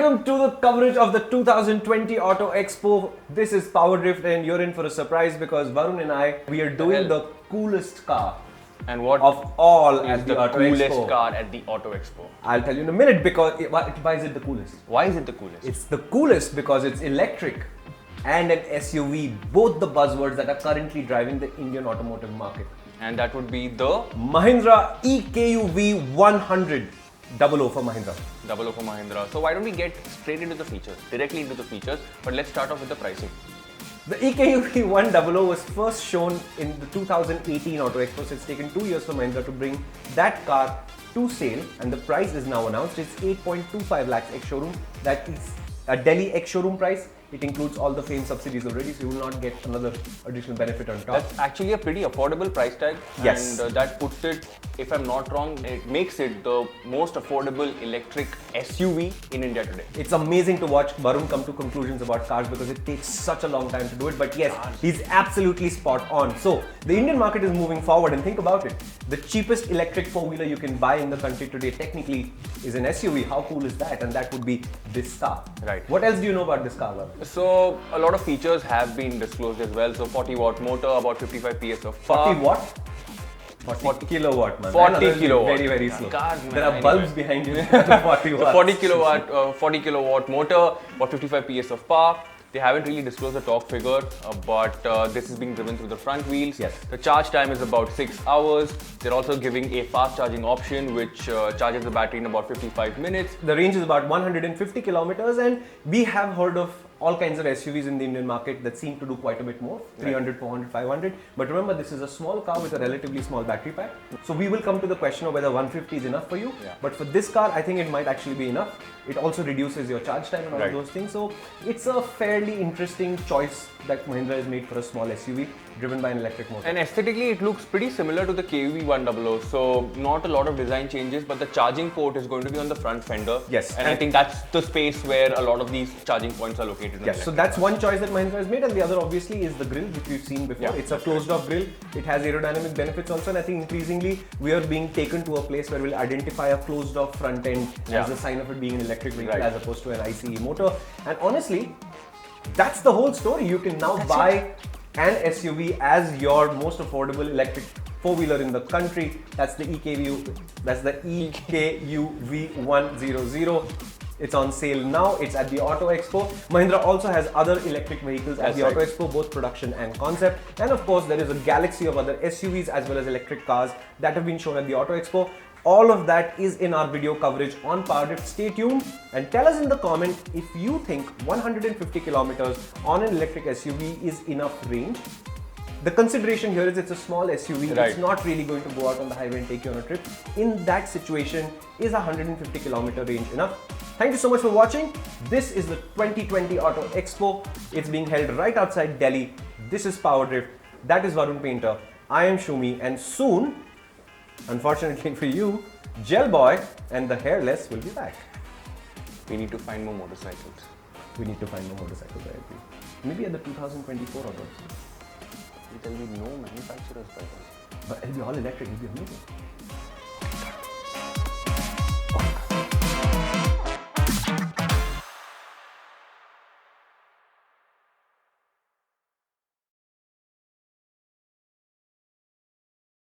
Welcome to the coverage of the 2020 Auto Expo. This is PowerDrift and you're in for a surprise because Varun and we are doing the coolest car. And what of all is at the the Auto coolest Expo. car at the Auto Expo? I'll tell you in a minute because why is it the coolest? Why is it the coolest? It's the coolest because it's electric and an SUV, both the buzzwords that are currently driving the Indian automotive market. And that would be the Mahindra eKUV100. 00 for Mahindra. 00 for Mahindra. So why don't we get straight into the features, directly into the features, but let's start off with the pricing. The eKUV100 was first shown in the 2018 Auto Expo, so it's taken 2 years for Mahindra to bring that car to sale, and the price is now announced. It's 8.25 lakhs ex-showroom. That is a Delhi ex-showroom price. It includes all the FAME subsidies already, so you will not get another additional benefit on top. That's actually a pretty affordable price tag. Yes. And that puts it, if I'm not wrong, it makes it the most affordable electric SUV in India today. It's amazing to watch Varun come to conclusions about cars because it takes such a long time to do it. But yes, he's absolutely spot on. So the Indian market is moving forward, and think about it. The cheapest electric four-wheeler you can buy in the country today technically is an SUV. How cool is that? And that would be this car. Right. What else do you know about this car, Varun? So a lot of features have been disclosed as well. So 40-watt motor, about 55 PS of power. 40 watt? 40 kilowatt, man. 40 kilowatt. Very, very slow. God, man, there are bulbs behind you. 40 watts. 40 kilowatt motor, about 55 PS of power. They haven't really disclosed the torque figure, but this is being driven through the front wheels. Yes. The charge time is about 6 hours. They're also giving a fast charging option which charges the battery in about 55 minutes. The range is about 150 kilometers, and we have heard of all kinds of SUVs in the Indian market that seem to do quite a bit more, 300, 400, 500. But remember, this is a small car with a relatively small battery pack. So we will come to the question of whether 150 is enough for you. Yeah. But for this car, I think it might actually be enough. It also reduces your charge time and all of those things. So it's a fairly interesting choice that Mahindra has made for a small SUV driven by an electric motor. And aesthetically, it looks pretty similar to the KUV100. So not a lot of design changes, but the charging port is going to be on the front fender. Yes. And I think that's the space where a lot of these charging points are located. Yes, so that's one choice that Mahindra has made, and the other obviously is the grille, which we've seen before. Yeah, it's a closed-off grille. It has aerodynamic benefits also, and I think increasingly we are being taken to a place where we'll identify a closed-off front end as a sign of it being an electric vehicle as opposed to an ICE motor. And honestly, that's the whole story. You can now buy an SUV as your most affordable electric four-wheeler in the country. That's the eKUV100. It's on sale now. It's at the Auto Expo. Mahindra also has other electric vehicles at the Auto Expo, both production and concept. And of course, there is a galaxy of other SUVs as well as electric cars that have been shown at the Auto Expo. All of that is in our video coverage on PowerDrift. Stay tuned and tell us in the comment if you think 150 kilometers on an electric SUV is enough range. The consideration here is it's a small SUV. It's not really going to go out on the highway and take you on a trip. In that situation, is a 150 kilometer range enough? Thank you so much for watching. This is the 2020 Auto Expo. It's being held right outside Delhi. This is PowerDrift. That is Varun Painter. I am Shumi, and soon, unfortunately for you, Gel Boy and the Hairless will be back. We need to find more motorcycles. We need to find more motorcycles, I agree. Maybe at the 2024 Auto Expo. There will be no manufacturers by then. But it'll be all electric, it'll be amazing.